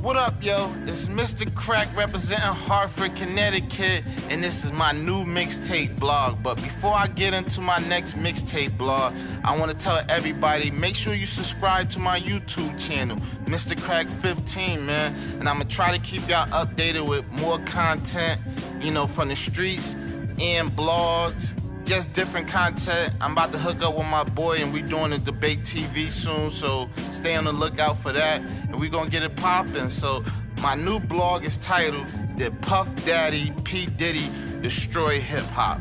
What up, yo? It's Mr. Crack representing Hartford, Connecticut, and this is my new mixtape blog. But before I get into my next mixtape blog, I want to tell everybody, make sure you subscribe to my YouTube channel, Mr. Crack 15, man. And I'm going to try to keep y'all updated with more content, you know, from the streets and blogs. Just different content. I'm about to hook up with my boy and we doing a debate TV soon, so stay on the lookout for that and we gonna get it popping. So my new blog is titled Did Puff Daddy P. Diddy Destroy Hip Hop?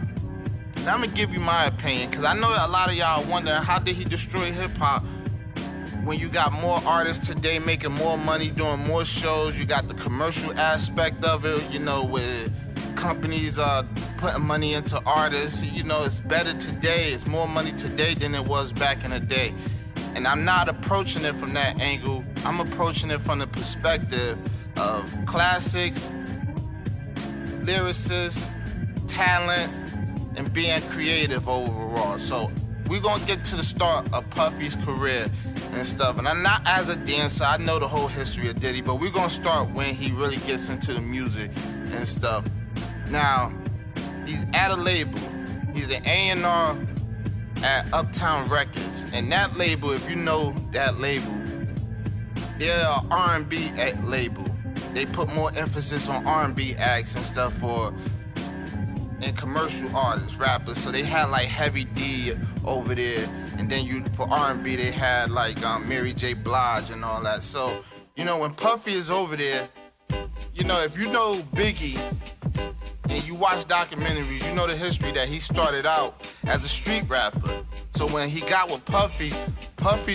Now I'm gonna give you my opinion, cause I know a lot of y'all wondering how did he destroy hip hop when you got more artists today making more money, doing more shows, you got the commercial aspect of it, you know, with companies putting money into artists. You know, it's better today, it's more money today than it was back in the day. And I'm not approaching it from that angle. I'm approaching it from the perspective of classics, lyricists, talent, and being creative overall. So we're gonna get to the start of Puffy's career and stuff. And I'm not as a dancer, I know the whole history of Diddy, but we're gonna start when he really gets into the music and stuff. Now, he's at a label. He's an A&R at Uptown Records. And that label, if you know that label, they're an R&B label. They put more emphasis on R&B acts and stuff and commercial artists, rappers. So they had like Heavy D over there. And then for R&B, they had like Mary J. Blige and all that. So, you know, when Puffy is over there, you know, if you know Biggie, and you watch documentaries, you know the history that he started out as a street rapper. So when he got with Puffy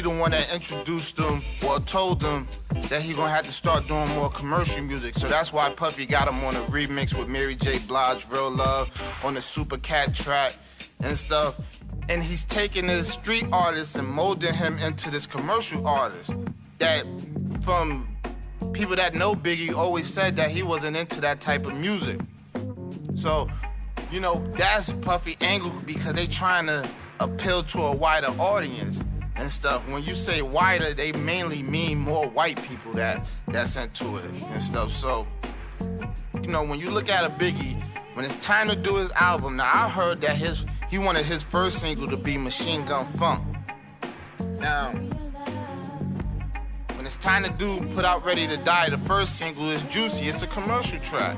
the one that introduced him or told him that he gonna have to start doing more commercial music. So that's why Puffy got him on a remix with Mary J. Blige, Real Love, on the Super Cat track and stuff. And he's taking this street artist and molding him into this commercial artist that, from people that know Biggie, always said that he wasn't into that type of music. So, you know, that's Puffy angle because they trying to appeal to a wider audience and stuff. When you say wider, they mainly mean more white people that's into it and stuff. So, you know, when you look at a Biggie, when it's time to do his album, now I heard that he wanted his first single to be Machine Gun Funk. Now, when it's time to put out Ready to Die, the first single is Juicy. It's a commercial track.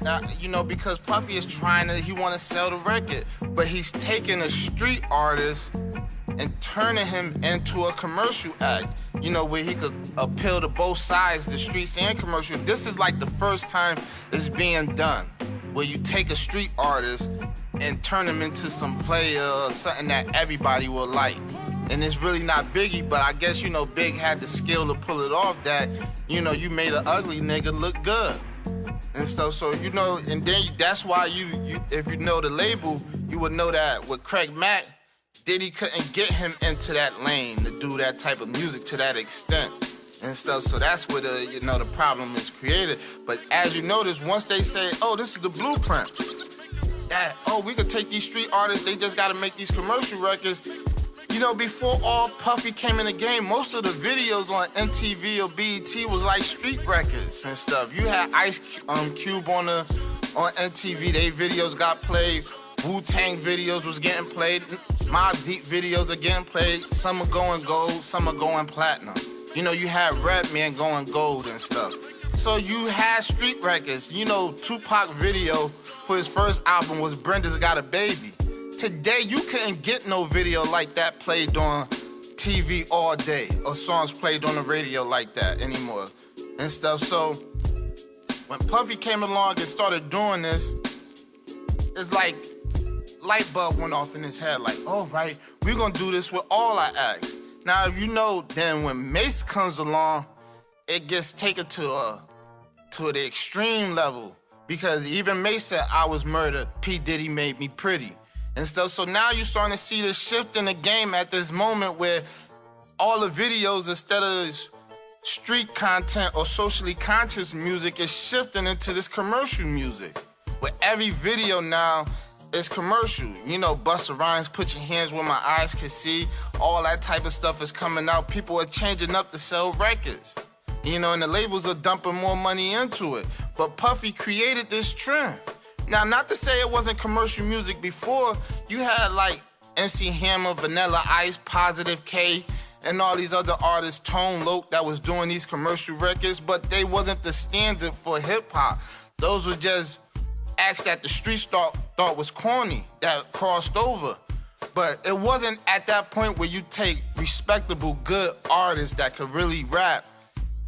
Now, you know, because Puffy is he want to sell the record, but he's taking a street artist and turning him into a commercial act, you know, where he could appeal to both sides, the streets and commercial. This is like the first time it's being done, where you take a street artist and turn him into some player or something that everybody will like. And it's really not Biggie, but I guess, you know, Big had the skill to pull it off that, you know, you made an ugly nigga look good. And stuff, so you know, and then that's why you if you know the label, you would know that with Craig Mack, Diddy couldn't get him into that lane to do that type of music to that extent and stuff. So that's where the problem is created. But as you notice, once they say, oh, this is the blueprint, that we could take these street artists, they just gotta make these commercial records. You know, before all Puffy came in the game, most of the videos on MTV or BET was like street records and stuff. You had Ice Cube on MTV, they videos got played. Wu-Tang videos was getting played. Mobb Deep videos are getting played. Some are going gold, some are going platinum. You know, you had Redman going gold and stuff. So you had street records. You know, Tupac video for his first album was Brenda's Got a Baby. Today, you couldn't get no video like that played on TV all day, or songs played on the radio like that anymore and stuff. So when Puffy came along and started doing this, it's like light bulb went off in his head, like, all right, we're gonna do this with all our acts. Now, if you know, then when Mace comes along, it gets taken to the extreme level, because even Mace said, I was murdered, P. Diddy made me pretty. And stuff. So now you're starting to see this shift in the game at this moment where all the videos, instead of street content or socially conscious music, is shifting into this commercial music. Where every video now is commercial. You know, Busta Rhymes, Put Your Hands Where My Eyes Can See, all that type of stuff is coming out. People are changing up to sell records. You know, and the labels are dumping more money into it. But Puffy created this trend. Now, not to say it wasn't commercial music before. You had like MC Hammer, Vanilla Ice, Positive K, and all these other artists, Tone Loc, that was doing these commercial records, but they wasn't the standard for hip hop. Those were just acts that the streets thought was corny, that crossed over. But it wasn't at that point where you take respectable, good artists that could really rap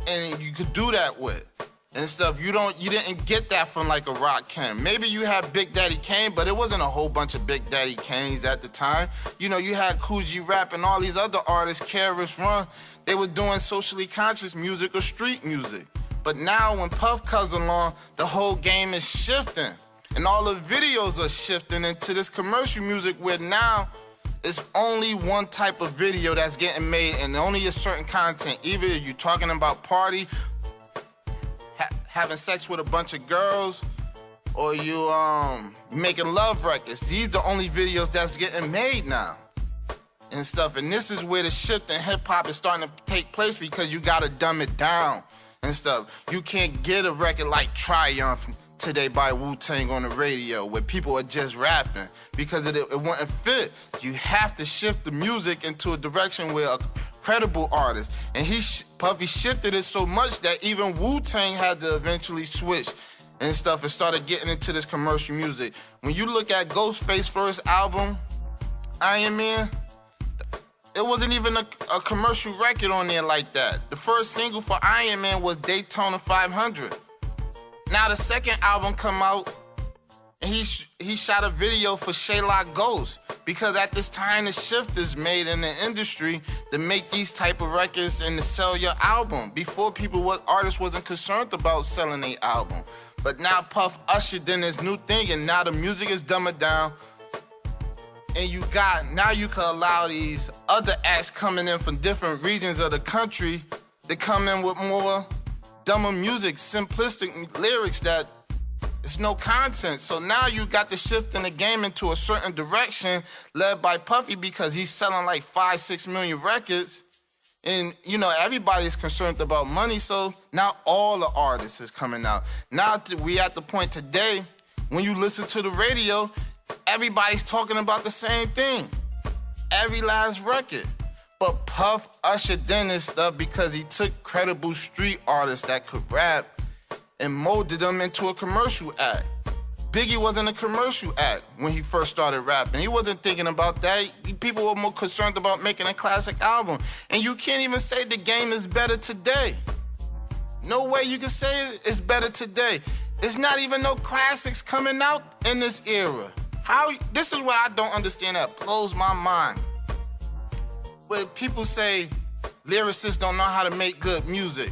and you could do that with and stuff. You didn't get that from like a Rakim. Maybe you had Big Daddy Kane, but it wasn't a whole bunch of Big Daddy Kanes at the time. You know, you had Kool G Rap and all these other artists, KRS One. They were doing socially conscious music or street music. But now when Puff comes along, the whole game is shifting. And all the videos are shifting into this commercial music where now it's only one type of video that's getting made and only a certain content. Either you're talking about party, having sex with a bunch of girls, or you making love records. These are the only videos that's getting made now and stuff. And this is where the shift in hip hop is starting to take place because you gotta dumb it down and stuff. You can't get a record like Triumph today by Wu-Tang on the radio where people are just rapping because it wouldn't fit. You have to shift the music into a direction where a credible artist, and Puffy shifted it so much that even Wu-Tang had to eventually switch and stuff and started getting into this commercial music. When you look at Ghostface's first album, Iron Man, it wasn't even a commercial record on there like that. The first single for Iron Man was Daytona 500. Now the second album come out, and he shot a video for Shylock Ghost because at this time the shift is made in the industry to make these type of records and to sell your album. Before artists wasn't concerned about selling their album, but now Puff ushered in this new thing, and now the music is dumbed down, and now you can allow these other acts coming in from different regions of the country to come in with more dumber music, simplistic lyrics that it's no content. So now you got the shift in the game into a certain direction led by Puffy because he's selling like 5-6 million records. And, you know, everybody's concerned about money. So now all the artists is coming out. Now we at the point today, when you listen to the radio, everybody's talking about the same thing. Every last record. But Puff ushered in this stuff because he took credible street artists that could rap and molded them into a commercial act. Biggie wasn't a commercial act when he first started rapping. He wasn't thinking about that. People were more concerned about making a classic album. And you can't even say the game is better today. No way you can say it's better today. There's not even no classics coming out in this era. This is what I don't understand, that blows my mind. When people say lyricists don't know how to make good music,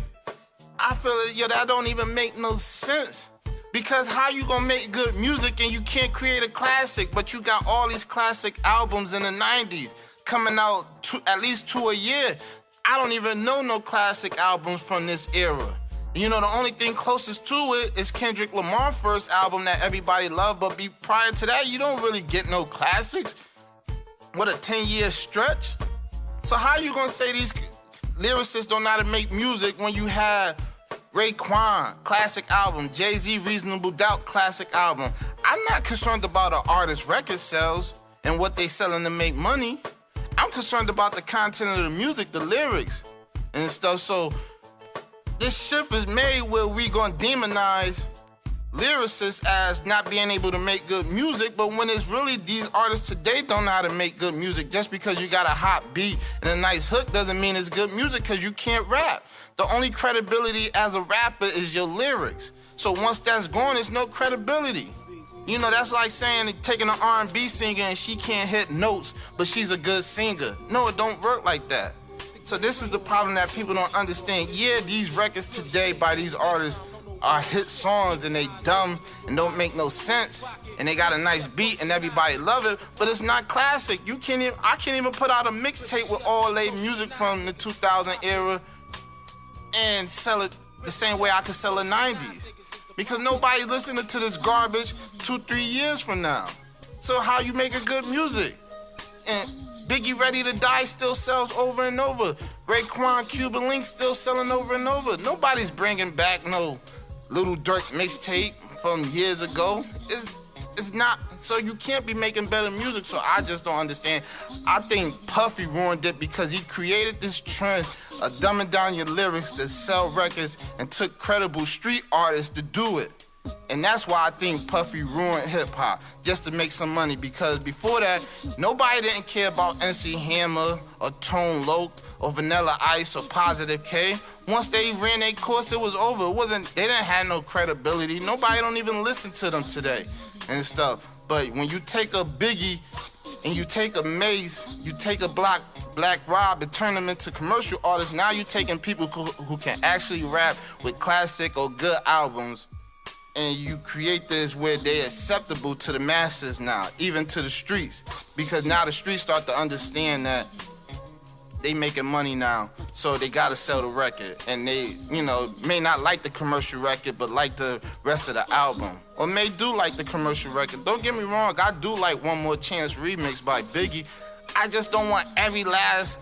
I feel that, that don't even make no sense. Because how you gonna make good music and you can't create a classic, but you got all these classic albums in the 90s coming out at least 2 a year? I don't even know no classic albums from this era. You know, the only thing closest to it is Kendrick Lamar's first album that everybody loved, but prior to that, you don't really get no classics. What, a 10-year stretch? So how you gonna say these lyricists don't know how to make music when you have Raekwon, classic album, Jay-Z, Reasonable Doubt, classic album? I'm not concerned about an artist's record sales and what they selling to make money. I'm concerned about the content of the music, the lyrics and stuff. So this shift is made where we gonna demonize lyricists as not being able to make good music, but when it's really these artists today don't know how to make good music. Just because you got a hot beat and a nice hook doesn't mean it's good music, because you can't rap. The only credibility as a rapper is your lyrics. So once that's gone, there's no credibility. You know, that's like saying taking an R&B singer and she can't hit notes, but she's a good singer. No, it don't work like that. So this is the problem that people don't understand. Yeah, these records today by these artists are hit songs and they dumb and don't make no sense, and they got a nice beat and everybody love it, but it's not classic. I can't even put out a mixtape with all their music from the 2000 era and sell it the same way I could sell the 90s, because nobody listening to this garbage 2-3 years from now. So how you make a good music? And Biggie Ready to Die still sells over and over. Raekwon Cuban Link still selling over and over. Nobody's bringing back no Little Durk mixtape from years ago. It's not, so you can't be making better music, so I just don't understand. I think Puffy ruined it because he created this trend of dumbing down your lyrics to sell records and took credible street artists to do it. And that's why I think Puffy ruined hip-hop, just to make some money, because before that, nobody didn't care about MC Hammer or Tone Loc or Vanilla Ice or Positive K. Once they ran their course, it was over. They didn't have no credibility. Nobody don't even listen to them today and stuff. But when you take a Biggie and you take a Mace, you take a Black Rob and turn them into commercial artists, now you're taking people who can actually rap with classic or good albums, and you create this where they're acceptable to the masses now, even to the streets, because now the streets start to understand that they making money now, so they gotta sell the record, and they, may not like the commercial record, but like the rest of the album, or may do like the commercial record. Don't get me wrong, I do like One More Chance remix by Biggie. I just don't want every last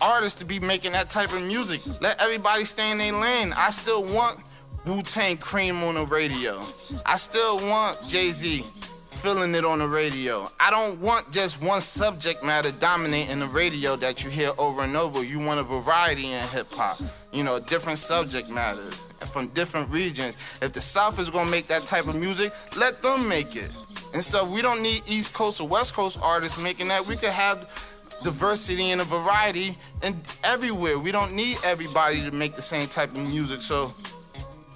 artist to be making that type of music. Let everybody stay in their lane. I still want Wu-Tang Cream on the radio. I still want Jay-Z feeling it on the radio. I don't want just one subject matter dominating the radio that you hear over and over. You want a variety in hip-hop, different subject matters from different regions. If the South is gonna make that type of music, let them make it. And so we don't need East Coast or West Coast artists making that. We could have diversity and a variety and everywhere. We don't need everybody to make the same type of music. So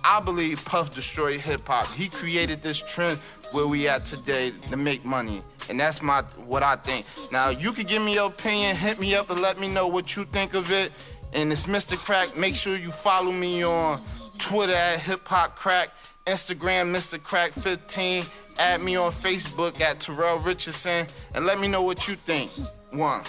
I believe Puff destroyed hip-hop. He created this trend where we at today to make money. And that's what I think. Now, you can give me your opinion, hit me up and let me know what you think of it. And it's Mr. Crack. Make sure you follow me on Twitter at Hip Hop Crack, Instagram Mr. Crack 15, add me on Facebook at Terrell Richardson, and let me know what you think. 1.